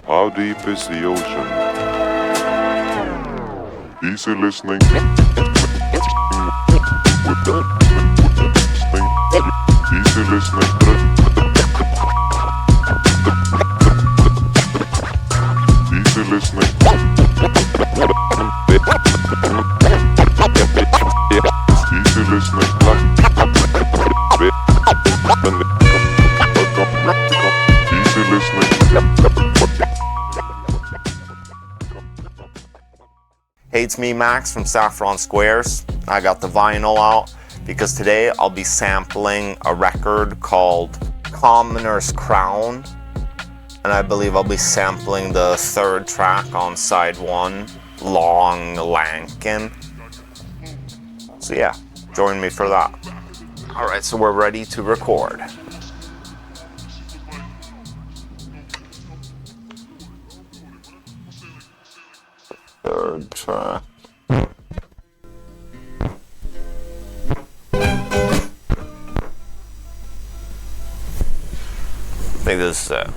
How deep is the ocean? Easy listening. Easy listening. Easy listening. Easy listening. Easy listening. Hey, it's me, Max from Saphron Squares. I got the vinyl out because today I'll be sampling a record called Commoner's Crown, and I believe I'll be sampling the third track on side one, Long Langkin. So yeah, join me for that. Alright, so we're ready to record. Third track. I think this is it.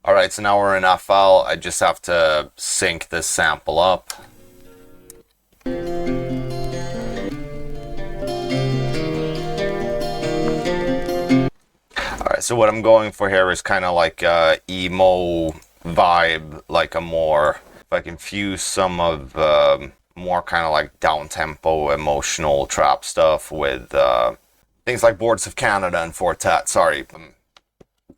Alright, so now we're in FL. I just have to sync this sample up. Alright, so what I'm going for here is kind of like a emo vibe, like a more, if I can fuse some of more kind of like down-tempo, emotional trap stuff with things like Boards of Canada and Fortet, sorry.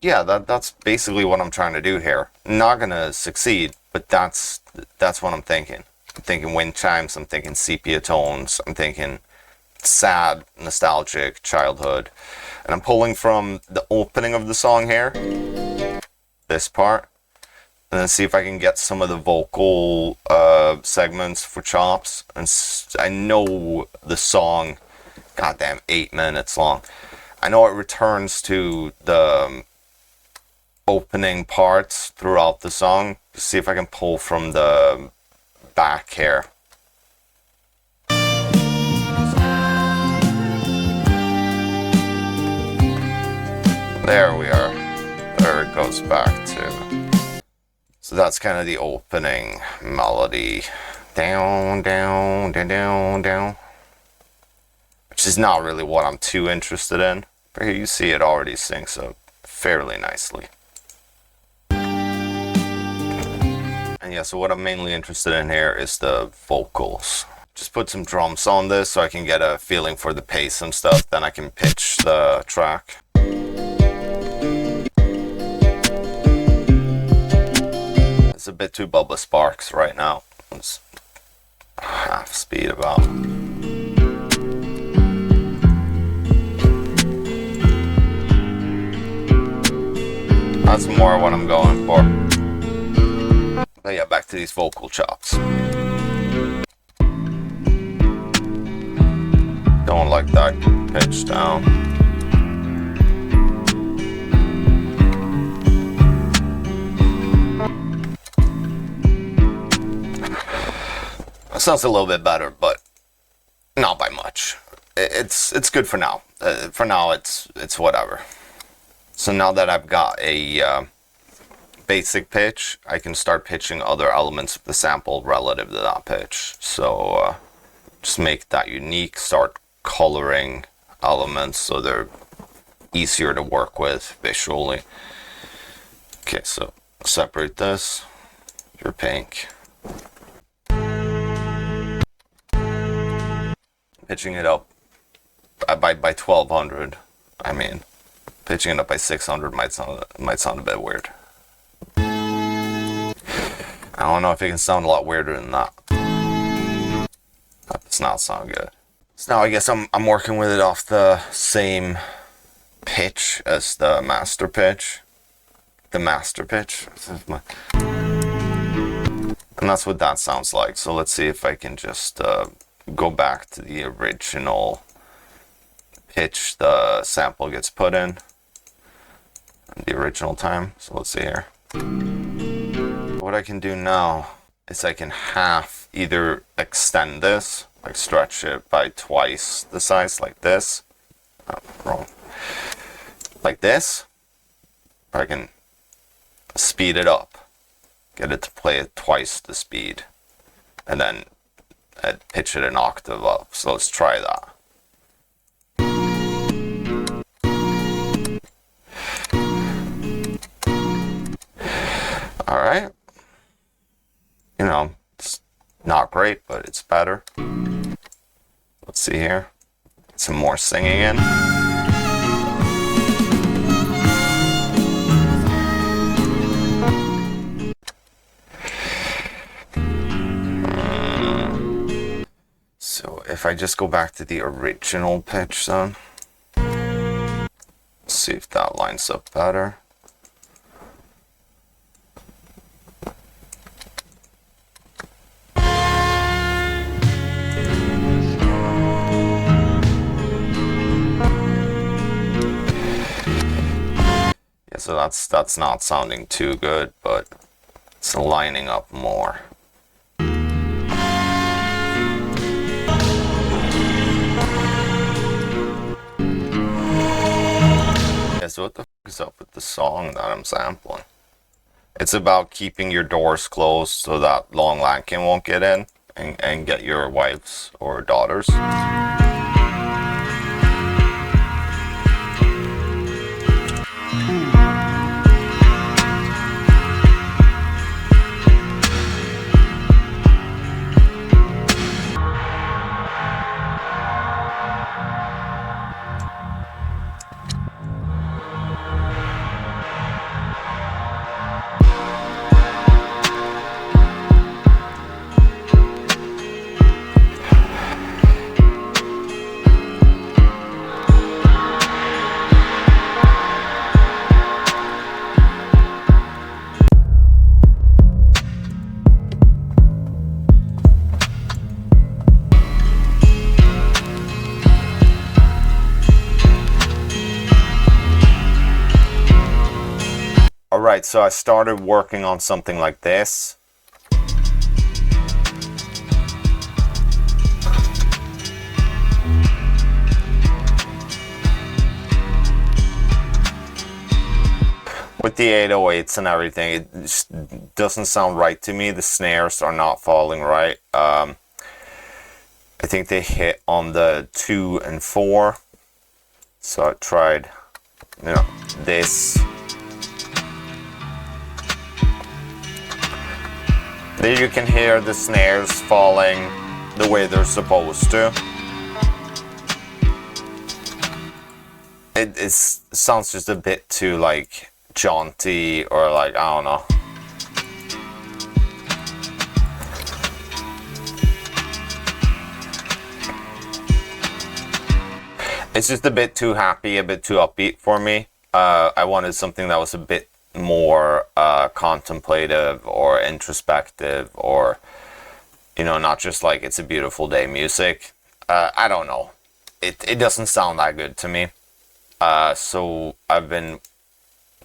Yeah, that's basically what I'm trying to do here. Not gonna succeed, but that's what I'm thinking. I'm thinking wind chimes, I'm thinking sepia tones, I'm thinking sad, nostalgic childhood. And I'm pulling from the opening of the song here, this part, and then see if I can get some of the vocal segments for chops. And I know the song, goddamn 8 minutes long. I know it returns to the opening parts throughout the song. See if I can pull from the back here. There we are. There it goes back to. So that's kind of the opening melody. Down, down, down, down, down. Which is not really what I'm too interested in. But here you see it already syncs up fairly nicely. And yeah, so what I'm mainly interested in here is the vocals. Just put some drums on this so I can get a feeling for the pace and stuff. Then I can pitch the track. It's a bit too Bubba Sparks right now. It's half speed about. That's more what I'm going for. But yeah, back to these vocal chops. Don't like that pitch down. It sounds a little bit better, but not by much. It's good for now. For now, it's whatever. So now that I've got a basic pitch, I can start pitching other elements of the sample relative to that pitch. So just make that unique, start coloring elements so they're easier to work with visually. Okay, so separate this, your pink. pitching it up by 1200. I mean, pitching it up by 600 might sound a bit weird. I don't know if it can sound a lot weirder than that. That does not sound good. So now I guess I'm working with it off the same pitch as the master pitch. The master pitch. And that's what that sounds like. So let's see if I can just go back to the original pitch the sample gets put in. The original time. So let's see here. What I can do now is I can either extend this, like stretch it by twice the size, like this. Oh, wrong. Like this. Or I can speed it up, get it to play at twice the speed, and then pitch it an octave up. So let's try that. Alright. You know, it's not great, but it's better. Let's see here. Some more singing in. So if I just go back to the original pitch then, see if that lines up better. Yeah, so that's not sounding too good, but it's lining up more. So what the fuck is up with the song that I'm sampling? It's about keeping your doors closed so that long Langkin won't get in and get your wives or daughters. Alright, so I started working on something like this. With the 808s and everything, it just doesn't sound right to me. The snares are not falling right. I think they hit on the 2 and 4. So I tried, this. There you can hear the snares falling the way they're supposed to. It sounds just a bit too like jaunty, or like, I don't know. It's just a bit too happy, a bit too upbeat for me. I wanted something that was a bit more contemplative or introspective, or not just like it's a beautiful day music. I don't know, it doesn't sound that good to me, so I've been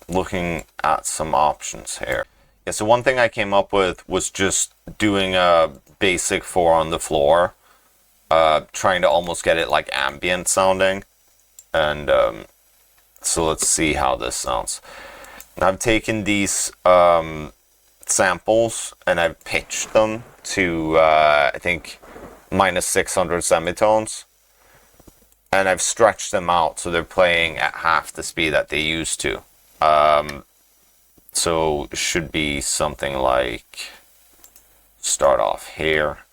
looking at some options here. Yeah, so one thing I came up with was just doing a basic 4 on the floor, trying to almost get it like ambient sounding, and so let's see how this sounds. I've taken these samples and I've pitched them to I think -600 semitones, and I've stretched them out so they're playing at half the speed that they used to. So it should be something like, start off here.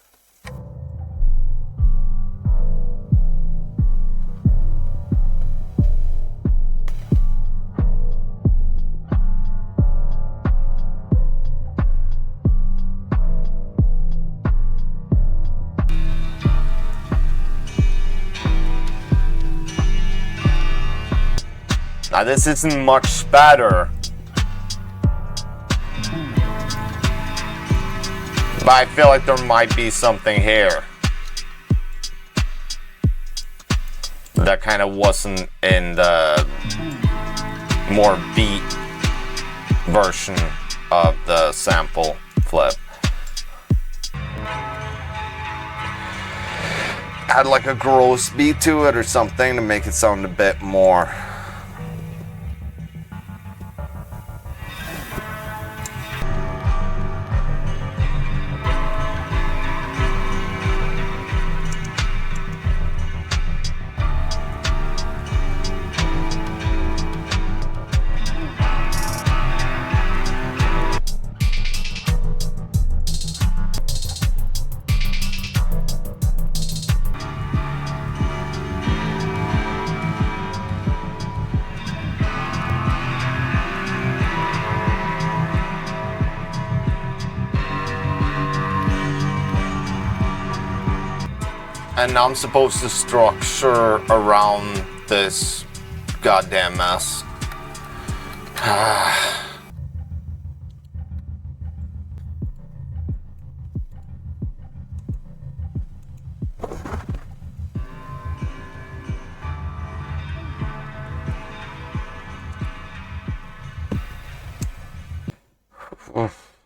Now this isn't much better, but I feel like there might be something here that kind of wasn't in the more beat version of the sample flip. Add like a gross beat to it or something to make it sound a bit more. And now I'm supposed to structure around this goddamn mess.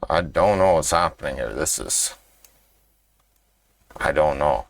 I don't know what's happening here. I don't know.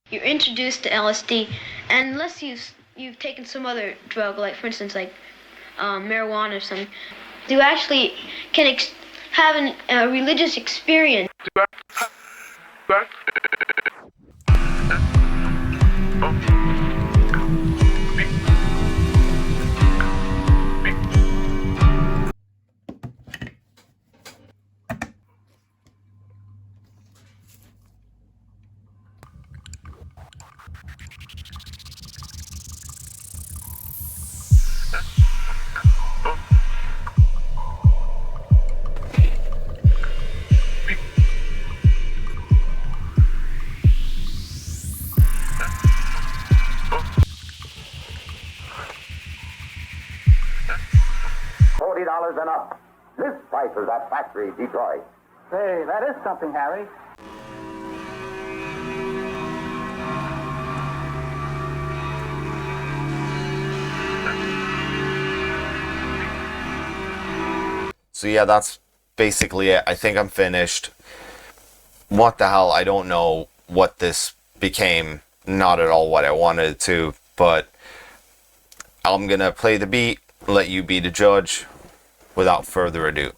You're introduced to LSD, and unless you've taken some other drug, like for instance, like marijuana or something, you actually can have a religious experience. $40 and up. This price is at Factory, Detroit. Say, that is something, Harry. So yeah, that's basically it. I think I'm finished. What the hell? I don't know what this became. Not at all what I wanted it to, but I'm gonna play the beat, let you be the judge. Without further ado.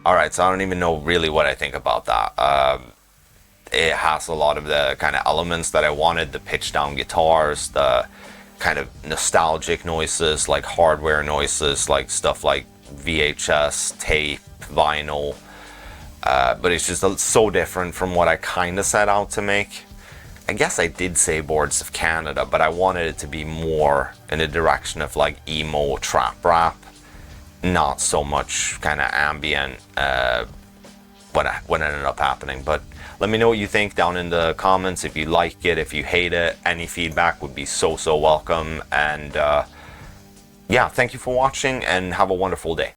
Alright, so I don't even know really what I think about that. It has a lot of the kind of elements that I wanted, the pitch down guitars, the kind of nostalgic noises, like hardware noises, like stuff like VHS, tape, vinyl. But it's just so different from what I kind of set out to make. I guess I did say Boards of Canada, but I wanted it to be more in the direction of like emo trap rap, not so much kind of ambient what ended up happening. But let me know what you think down in the comments. If you like it, if you hate it, any feedback would be so welcome. And yeah, thank you for watching and have a wonderful day.